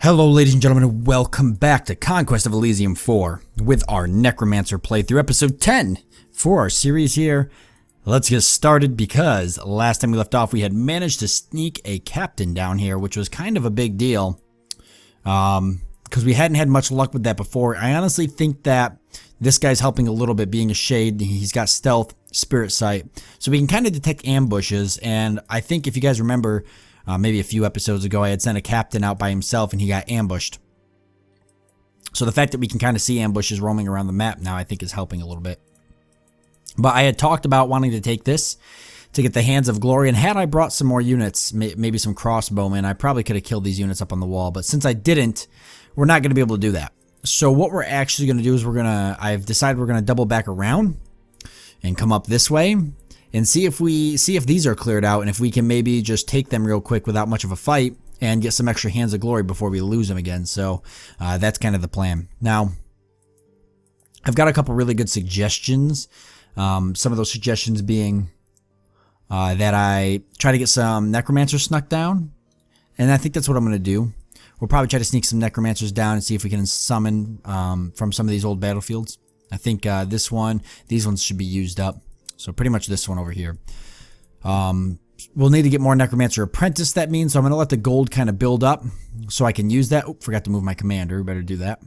Hello ladies and gentlemen, and welcome back to Conquest of Elysium 4 with our Necromancer playthrough, episode 10 for our series here. Let's get started because last time we left off we had managed to sneak a captain down here, which was kind of a big deal because we hadn't had much luck with that before. I honestly think that this guy's helping a little bit, being a shade. He's got stealth, spirit sight, so we can kind of detect ambushes. And I think if you guys remember, maybe a few episodes ago, I had sent a captain out by himself and he got ambushed. So the fact that we can kind of see ambushes roaming around the map now, I think is helping a little bit. But I had talked about wanting to take this to get the Hands of Glory, and had I brought some more units, maybe some crossbowmen, I probably could have killed these units up on the wall. But since I didn't, we're not going to be able to do that. So what we're actually going to do is I've decided we're going to double back around and come up this way and see if these are cleared out, and if we can maybe just take them real quick without much of a fight and get some extra Hands of Glory before we lose them again. So that's kind of the plan. Now, I've got a couple really good suggestions. Some of those suggestions being that I try to get some Necromancers snuck down, and I think that's what I'm going to do. We'll probably try to sneak some Necromancers down and see if we can summon from some of these old battlefields. I think these ones should be used up. So pretty much this one over here. We'll need to get more Necromancer Apprentice, that means. So I'm going to let the gold kind of build up so I can use that. Oh, forgot to move my commander. We better do that.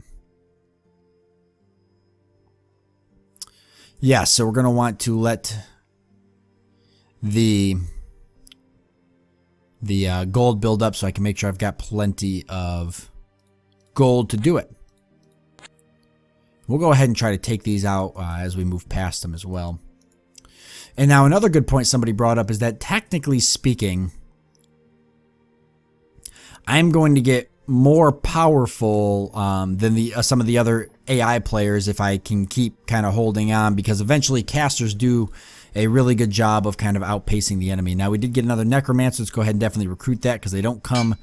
Yeah, so we're going to want to let the gold build up so I can make sure I've got plenty of gold to do it. We'll go ahead and try to take these out as we move past them as well. And now another good point somebody brought up is that technically speaking, I'm going to get more powerful than some of the other AI players if I can keep kind of holding on, because eventually casters do a really good job of kind of outpacing the enemy. Now we did get another Necromancer. Let's go ahead and definitely recruit that because they don't come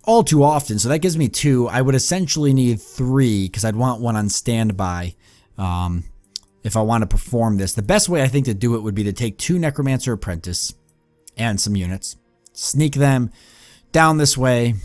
all too often. So that gives me 2. I would essentially need 3 because I'd want one on standby. If I want to perform this, the best way I think to do it would be to take 2 Necromancer Apprentice and some units, sneak them down this way,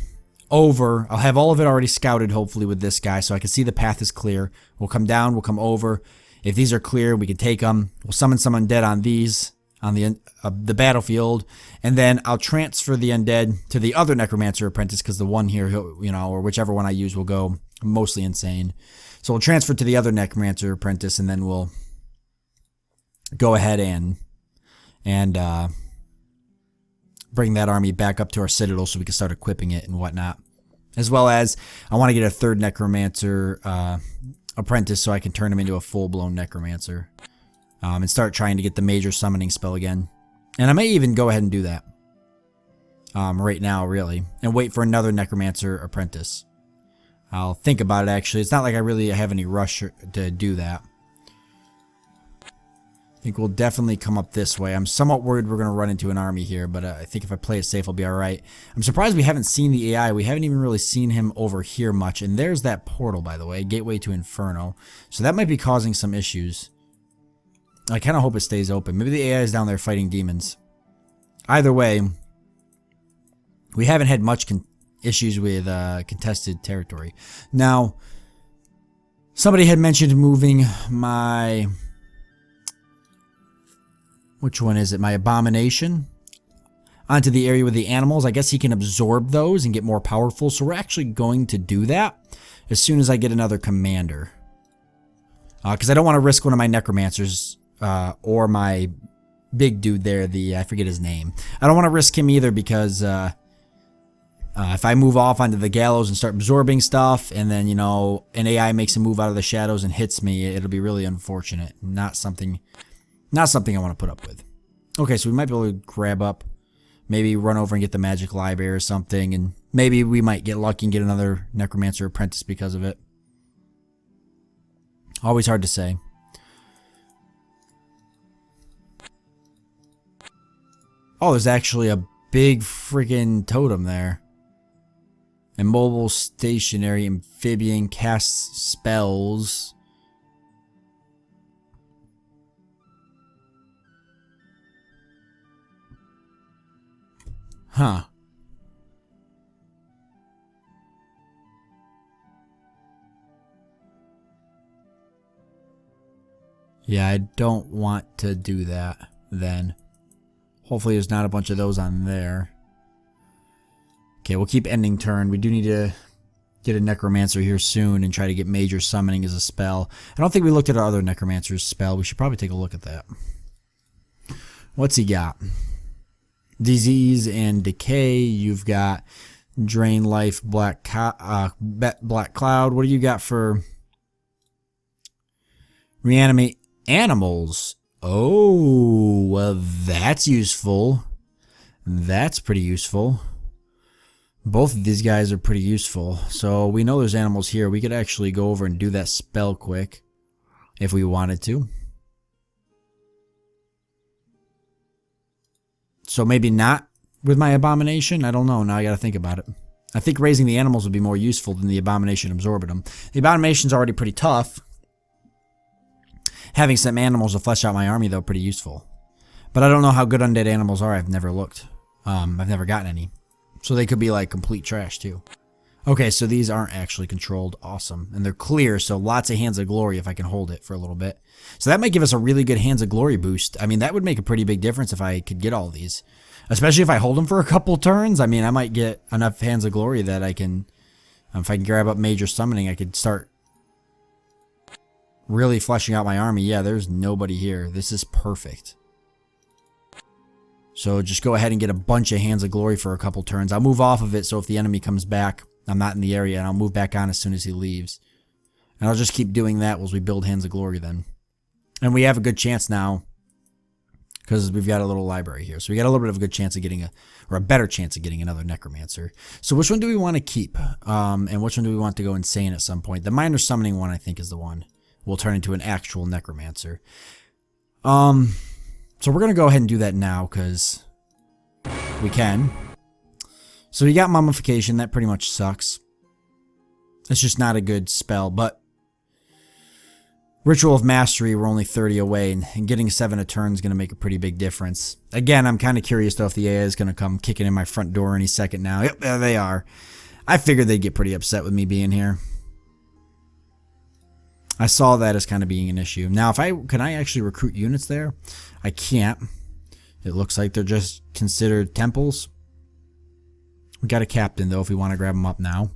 over. I'll have all of it already scouted, hopefully, with this guy, so I can see the path is clear. We'll come down, we'll come over. If these are clear, we can take them. We'll summon some undead on these, on the battlefield, and then I'll transfer the undead to the other Necromancer Apprentice, because the one here, or whichever one I use will go mostly insane. So we'll transfer to the other Necromancer Apprentice, and then we'll go ahead and bring that army back up to our citadel so we can start equipping it and whatnot. As well as, I want to get a 3rd Necromancer Apprentice so I can turn him into a full-blown Necromancer. And start trying to get the major summoning spell again. And I may even go ahead and do that right now, really, and wait for another Necromancer Apprentice. I'll think about it, actually. It's not like I really have any rush to do that. I think we'll definitely come up this way. I'm somewhat worried we're going to run into an army here, but I think if I play it safe, I'll be alright. I'm surprised we haven't seen the AI. We haven't even really seen him over here much. And there's that portal, by the way, Gateway to Inferno. So that might be causing some issues. I kind of hope it stays open. Maybe the AI is down there fighting demons. Either way, we haven't had much issues with contested territory. Now, somebody had mentioned moving my... Which one is it? My abomination onto the area with the animals. I guess he can absorb those and get more powerful. So we're actually going to do that as soon as I get another commander. Because I don't want to risk one of my Necromancers or my big dude there. I forget his name. I don't want to risk him either because if I move off onto the gallows and start absorbing stuff and then, an AI makes a move out of the shadows and hits me, it'll be really unfortunate. Not something I want to put up with. Okay, so we might be able to grab up, maybe run over and get the magic library or something, and maybe we might get lucky and get another Necromancer Apprentice because of it. Always hard to say. Oh, there's actually a big freaking totem there. Immobile, stationary, amphibian, casts spells. Huh. Yeah, I don't want to do that then. Hopefully there's not a bunch of those on there. Okay, we'll keep ending turn. We do need to get a Necromancer here soon and try to get Major Summoning as a spell. I don't think we looked at our other Necromancer's spell. We should probably take a look at that. What's he got? Disease and Decay. You've got Drain Life, Black Cloud. What do you got for Reanimate Animals? Oh, well, that's useful. That's pretty useful. Both of these guys are pretty useful. So we know there's animals here. We could actually go over and do that spell quick if we wanted to. So maybe not with my abomination. I don't know. Now I got to think about it. I think raising the animals would be more useful than the abomination absorbing them. The abomination's already pretty tough. Having some animals to flesh out my army, though, pretty useful. But I don't know how good undead animals are. I've never looked. I've never gotten any. So they could be like complete trash too. Okay, so these aren't actually controlled. Awesome. And they're clear, so lots of Hands of Glory if I can hold it for a little bit. So that might give us a really good Hands of Glory boost. I mean, that would make a pretty big difference if I could get all these. Especially if I hold them for a couple turns. I mean, I might get enough Hands of Glory that I can, if I can grab up Major Summoning, I could start really fleshing out my army. Yeah, there's nobody here. This is perfect. So just go ahead and get a bunch of Hands of Glory for a couple turns. I'll move off of it so if the enemy comes back, I'm not in the area, and I'll move back on as soon as he leaves. And I'll just keep doing that as we build Hands of Glory then. And we have a good chance now because we've got a little library here. So we got a little bit of a good chance of getting or a better chance of getting another Necromancer. So which one do we want to keep? And which one do we want to go insane at some point? The Minor Summoning one, I think, is the one. We'll turn into an actual Necromancer. So we're going to go ahead and do that now because we can. So we got Mummification. That pretty much sucks. It's just not a good spell, but Ritual of Mastery, we're only 30 away, and getting 7 a turn is going to make a pretty big difference. Again, I'm kind of curious, though, if the AI is going to come kicking in my front door any second now. Yep, there they are. I figured they'd get pretty upset with me being here. I saw that as kind of being an issue. Now, can I actually recruit units there? I can't. It looks like they're just considered temples. We got a captain, though, if we want to grab them up now.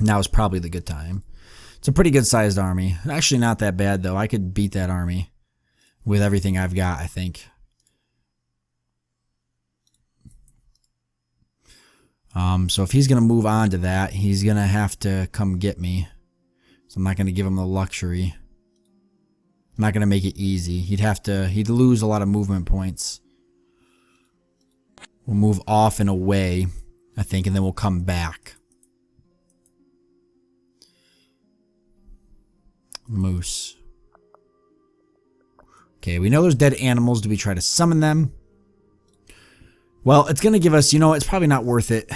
Now is probably the good time. It's a pretty good-sized army. Actually, not that bad, though. I could beat that army with everything I've got, I think. So if he's going to move on to that, he's going to have to come get me. So I'm not going to give him the luxury. I'm not going to make it easy. He'd lose a lot of movement points. We'll move off and away, I think, and then we'll come back. Moose. Okay, we know there's dead animals. Do we try to summon them? Well, it's going to give us, it's probably not worth it.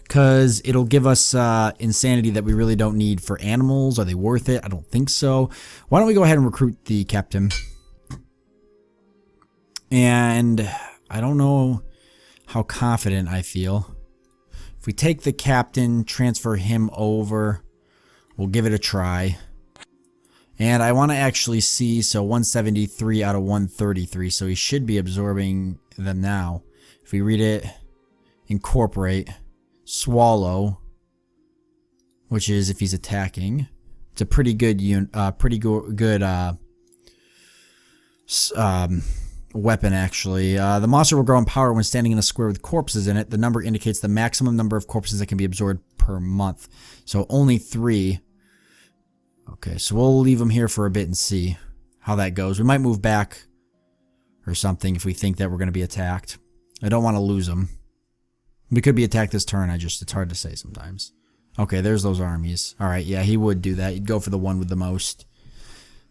Because it'll give us insanity that we really don't need for animals. Are they worth it? I don't think so. Why don't we go ahead and recruit the captain? And I don't know how confident I feel. If we take the captain, transfer him over, we'll give it a try. And I want to actually see, so 173 out of 133, so he should be absorbing them now. If we read it, incorporate, swallow, which is if he's attacking. It's a pretty good weapon, actually. The monster will grow in power when standing in a square with corpses in it. The number indicates the maximum number of corpses that can be absorbed per month. So only 3. Okay, so we'll leave him here for a bit and see how that goes. We might move back or something if we think that we're going to be attacked. I don't want to lose him. We could be attacked this turn. It's hard to say sometimes. Okay, there's those armies. Alright, yeah, he would do that. He'd go for the one with the most.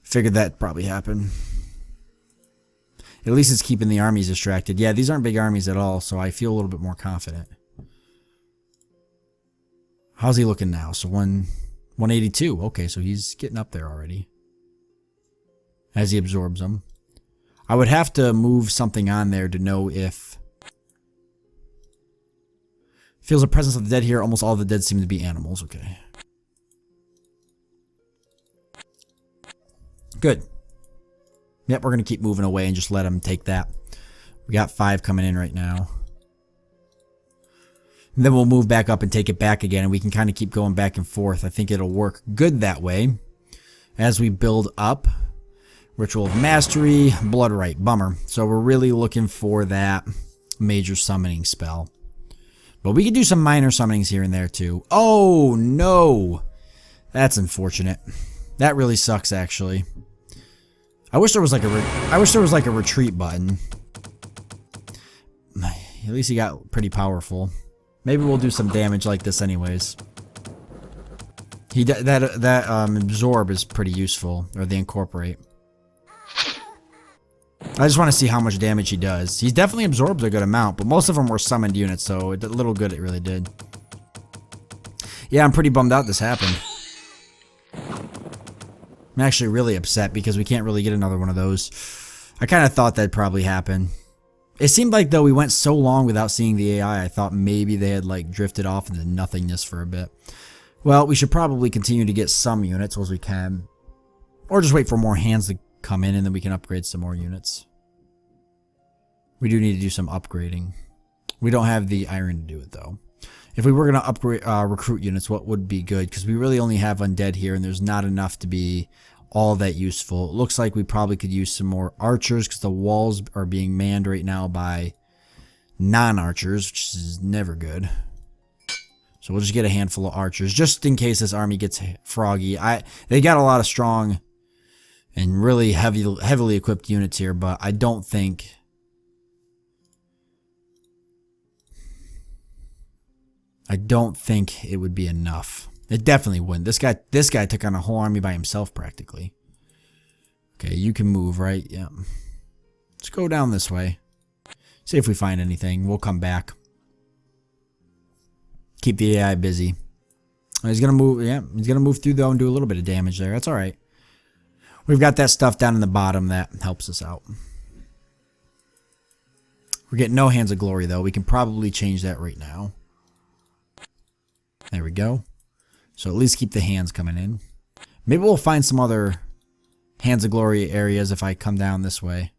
Figured that'd probably happen. At least it's keeping the armies distracted. Yeah, these aren't big armies at all, so I feel a little bit more confident. How's he looking now? So 182. Okay, so he's getting up there already. As he absorbs them. I would have to move something on there to know if... Feels a presence of the dead here. Almost all the dead seem to be animals. Okay. Good. Yep, we're going to keep moving away and just let them take that. We got 5 coming in right now. And then we'll move back up and take it back again, and we can kind of keep going back and forth. I think it'll work good that way. As we build up, Ritual of Mastery, Blood Rite, bummer. So we're really looking for that major summoning spell. But we could do some minor summonings here and there too. Oh no! That's unfortunate. That really sucks actually. I wish there was like a retreat button. At least he got pretty powerful. Maybe we'll do some damage like this anyways. That absorb is pretty useful, or the incorporate. I just want to see how much damage he does. He definitely absorbs a good amount, but most of them were summoned units, so a little good it really did. Yeah, I'm pretty bummed out this happened. I'm actually really upset because we can't really get another one of those. I kind of thought that'd probably happen. It seemed like though we went so long without seeing the AI, I thought maybe they had like drifted off into nothingness for a bit. Well, we should probably continue to get some units as we can. Or just wait for more hands to come in and then we can upgrade some more units. We do need to do some upgrading. We don't have the iron to do it though. If we were going to upgrade recruit units, what would be good? Because we really only have undead here and there's not enough to be all that useful. It looks like we probably could use some more archers because the walls are being manned right now by non-archers, which is never good. So we'll just get a handful of archers just in case this army gets froggy. They got a lot of strong and really heavily equipped units here, but I don't think it would be enough. It definitely wouldn't. This guy took on a whole army by himself practically. Okay, you can move, right? Yeah. Let's go down this way. See if we find anything. We'll come back. Keep the AI busy. He's gonna move. Yeah, he's gonna move through though and do a little bit of damage there. That's all right. We've got that stuff down in the bottom that helps us out. We're getting no hands of glory though. We can probably change that right now. There we go. So at least keep the hands coming in. Maybe we'll find some other hands of glory areas if I come down this way.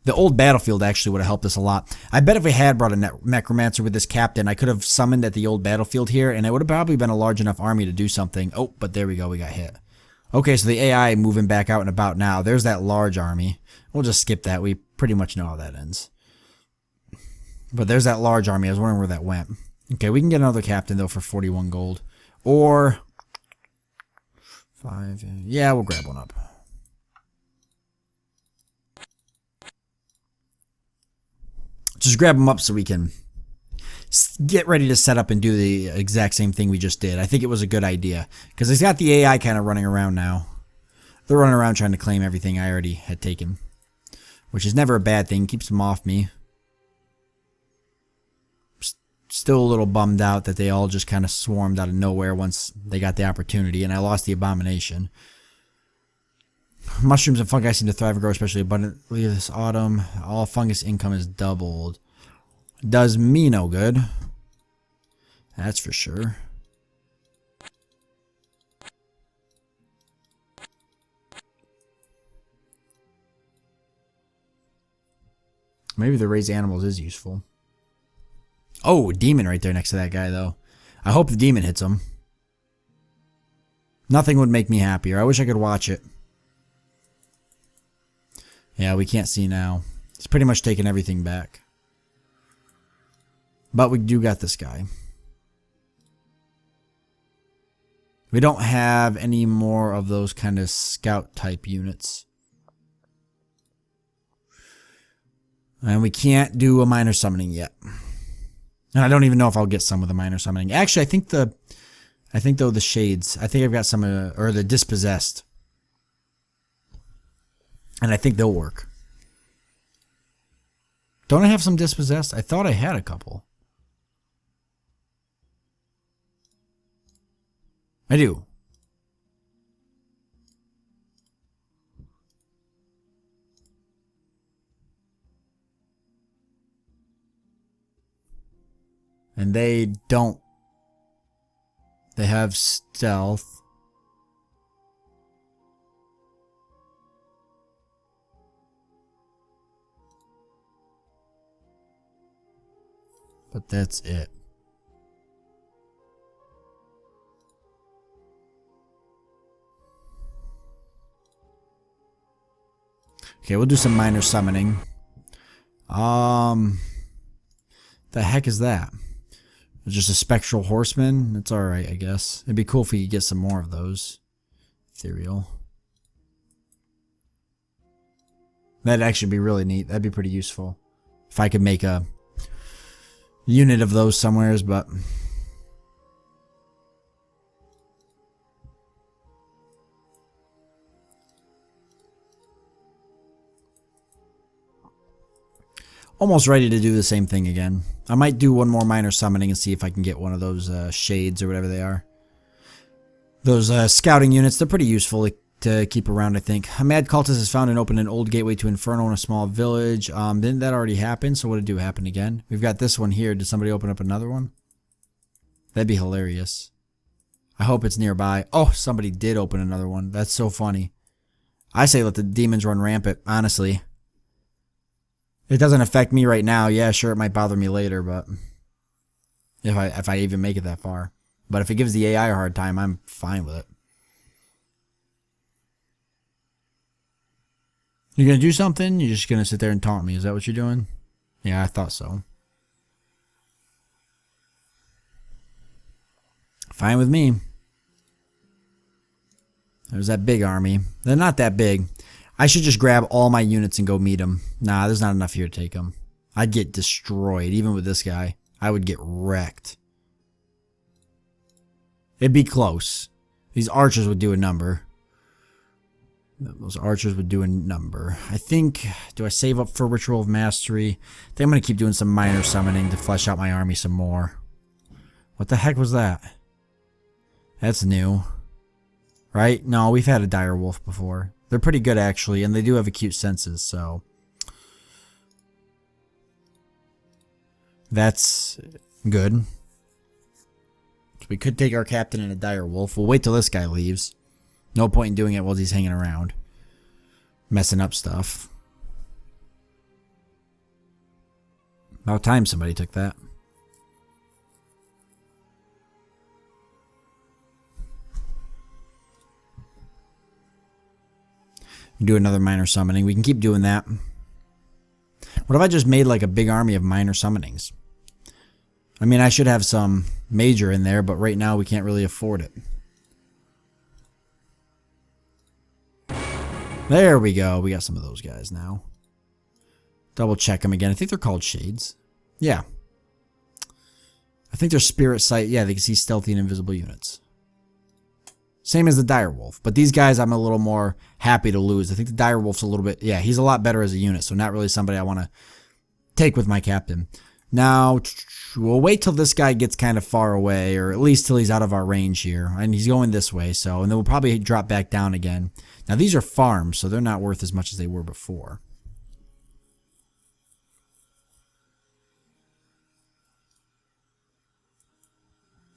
The old battlefield actually would have helped us a lot. I bet if we had brought a Necromancer with this captain, I could have summoned at the old battlefield here, and it would have probably been a large enough army to do something. Oh, but there we go, we got hit. Okay, so the AI moving back out and about now. There's that large army. We'll just skip that. We pretty much know how that ends. But there's that large army. I was wondering where that went. Okay, we can get another captain, though, for 41 gold. Or 5. Yeah, we'll grab one up. Just grab them up so we can get ready to set up and do the exact same thing we just did. I think it was a good idea. Because it's got the AI kind of running around now. They're running around trying to claim everything I already had taken. Which is never a bad thing. Keeps them off me. Still a little bummed out that they all just kind of swarmed out of nowhere once they got the opportunity. And I lost the abomination. Mushrooms and fungi seem to thrive and grow especially abundantly this autumn. All fungus income is doubled. Does me no good. That's for sure. Maybe the raised animals is useful. Oh, demon right there next to that guy though. I hope the demon hits him. Nothing would make me happier. I wish I could watch it. Yeah, we can't see now. It's pretty much taken everything back. But we do got this guy. We don't have any more of those kind of scout type units. And we can't do a minor summoning yet. And I don't even know if I'll get some with a minor summoning. Actually, I think though the shades. I think I've got some or the dispossessed. And I think they'll work. Don't I have some dispossessed? I thought I had a couple. I do. And they don't. They have stealth. but that's it. Okay, we'll do some minor summoning. The heck is that? Just a spectral horseman? That's alright, I guess. It'd be cool if we could get some more of those. Ethereal. That'd actually be really neat. That'd be pretty useful. If I could make a unit of those somewheres, but... almost ready to do the same thing again. I might do one more minor summoning and see if I can get one of those shades or whatever they are. Those scouting units, they're pretty useful to keep around, I think. A mad cultist has found and opened an old gateway to Inferno in a small village. Didn't that already happen? So what did it do happen again? We've got this one here. Did somebody open up another one? That'd be hilarious. I hope it's nearby. Oh, somebody did open another one. That's so funny. I say let the demons run rampant, honestly. It doesn't affect me right now. Yeah, sure, it might bother me later, but if I even make it that far. But if it gives the AI a hard time, I'm fine with it. You're going to do something? You're just going to sit there and taunt me. Is that what you're doing? Yeah, I thought so. Fine with me. There's that big army. They're not that big. I should just grab all my units and go meet them. Nah, there's not enough here to take them. I'd get destroyed, even with this guy. I would get wrecked. It'd be close. These archers would do a number. Those archers would do a number. I think... Do I save up for Ritual of Mastery? I think I'm going to keep doing some minor summoning to flesh out my army some more. What the heck was that? That's new. Right? No, we've had a dire wolf before. They're pretty good, actually, and they do have acute senses, so... That's good. So we could take our captain and a dire wolf. We'll wait till this guy leaves. No point in doing it while he's hanging around. Messing up stuff. About time somebody took that. Do another minor summoning. We can keep doing that. What if I just made like a big army of minor summonings? I mean, I should have some major in there, but right now we can't really afford it. There we go. We got some of those guys now. Double check them again. I think they're called shades. Yeah. I think they're spirit sight. Yeah, they can see stealthy and invisible units. Same as the direwolf. But these guys I'm a little more happy to lose. I think the direwolf's a little bit... Yeah, he's a lot better as a unit. So not really somebody I want to take with my captain. Now, we'll wait till this guy gets kind of far away. Or at least till he's out of our range here. And he's going this way. So, and then we'll probably drop back down again. Now these are farms. So they're not worth as much as they were before.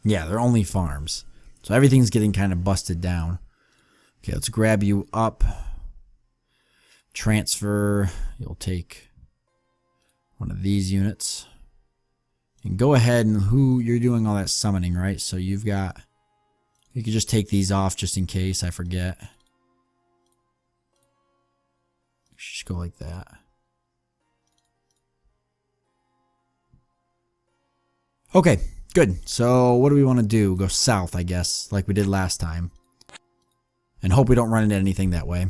Yeah, they're only farms. So everything's getting kind of busted down. Okay, let's grab you up. Transfer. You'll take one of these units. And go ahead and you're doing all that summoning, right? So you've got... You can just take these off just in case I forget. Just go like that. Okay. Good. So what do we want to do? Go south, I guess, like we did last time. And hope we don't run into anything that way.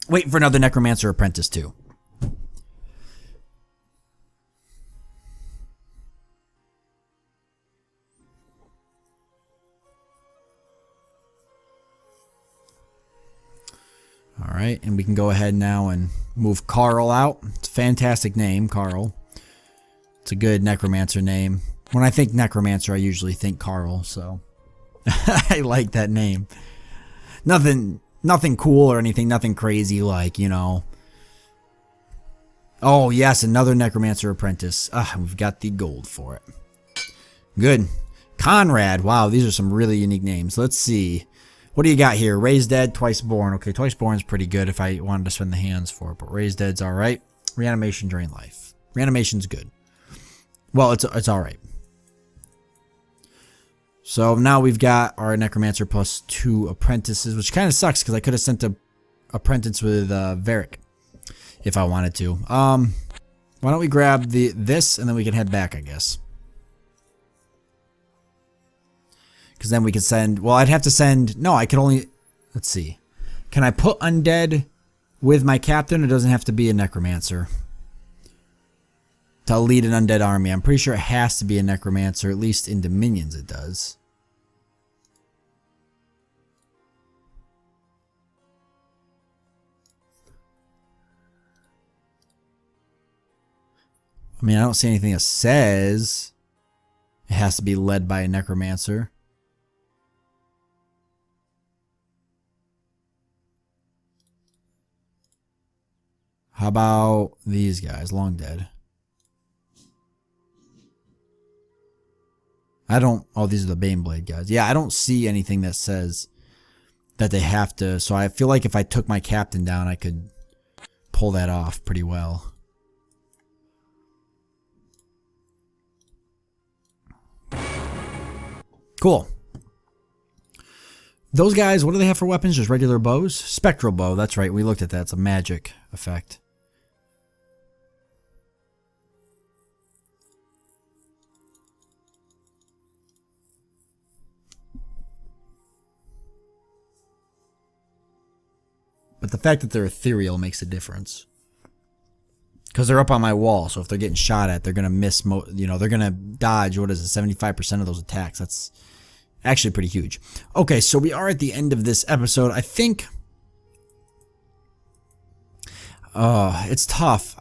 Waiting for another Necromancer apprentice, too. Alright, and we can go ahead now and move Carl out. It's a fantastic name, Carl. It's a good Necromancer name. When I think Necromancer, I usually think Carl, so I like that name. Nothing cool or anything, nothing crazy like, you know. Oh, yes, another Necromancer apprentice. We've got the gold for it. Good. Conrad. Wow, these are some really unique names. Let's see. What do you got here? Raised Dead, Twice Born. Okay, Twice Born's pretty good if I wanted to spend the hands for it, but Raised Dead's alright. Reanimation, Drain Life. Reanimation's good. Well, it's all right. So now we've got our Necromancer plus 2 apprentices, which kind of sucks because I could have sent a apprentice with Varric if I wanted to. Why don't we grab this and then we can head back, I guess. Because then we could send... Well, I'd have to send... No, I could only... Let's see. Can I put undead with my captain? It doesn't have to be a Necromancer to lead an undead army. I'm pretty sure it has to be a Necromancer. At least in Dominions it does. I mean, I don't see anything that says it has to be led by a Necromancer. How about these guys? Long dead. I don't... Oh, these are the Baneblade guys. Yeah, I don't see anything that says that they have to. So I feel like if I took my captain down, I could pull that off pretty well. Cool. Those guys, what do they have for weapons? Just regular bows? Spectral bow, that's right. We looked at that. It's a magic effect. But the fact that they're ethereal makes a difference. Because they're up on my wall, so if they're getting shot at, they're going to miss, you know, they're going to dodge, what is it, 75% of those attacks. That's actually pretty huge. Okay, so we are at the end of this episode. I think... it's tough.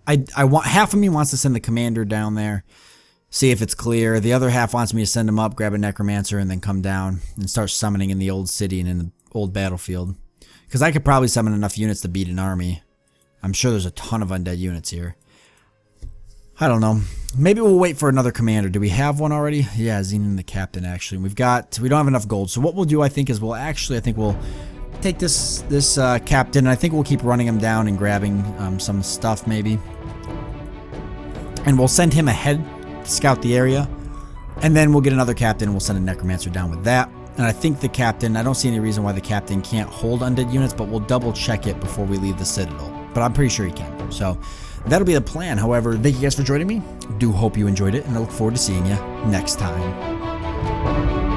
I want... Half of me wants to send the commander down there, see if it's clear. The other half wants me to send him up, grab a Necromancer, and then come down and start summoning in the old city and in the old battlefield. Because I could probably summon enough units to beat an army. I'm sure there's a ton of undead units here. I don't know. Maybe we'll wait for another commander. Do we have one already? Yeah, Zenon the captain, actually. We don't have enough gold. So what we'll do, I think, is I think we'll take this captain, and I think we'll keep running him down and grabbing some stuff, maybe. And we'll send him ahead to scout the area. And then we'll get another captain, and we'll send a Necromancer down with that. And I think the captain, I don't see any reason why the captain can't hold undead units, but we'll double check it before we leave the Citadel. But I'm pretty sure he can. So that'll be the plan. However, thank you guys for joining me. Do hope you enjoyed it, and I look forward to seeing you next time.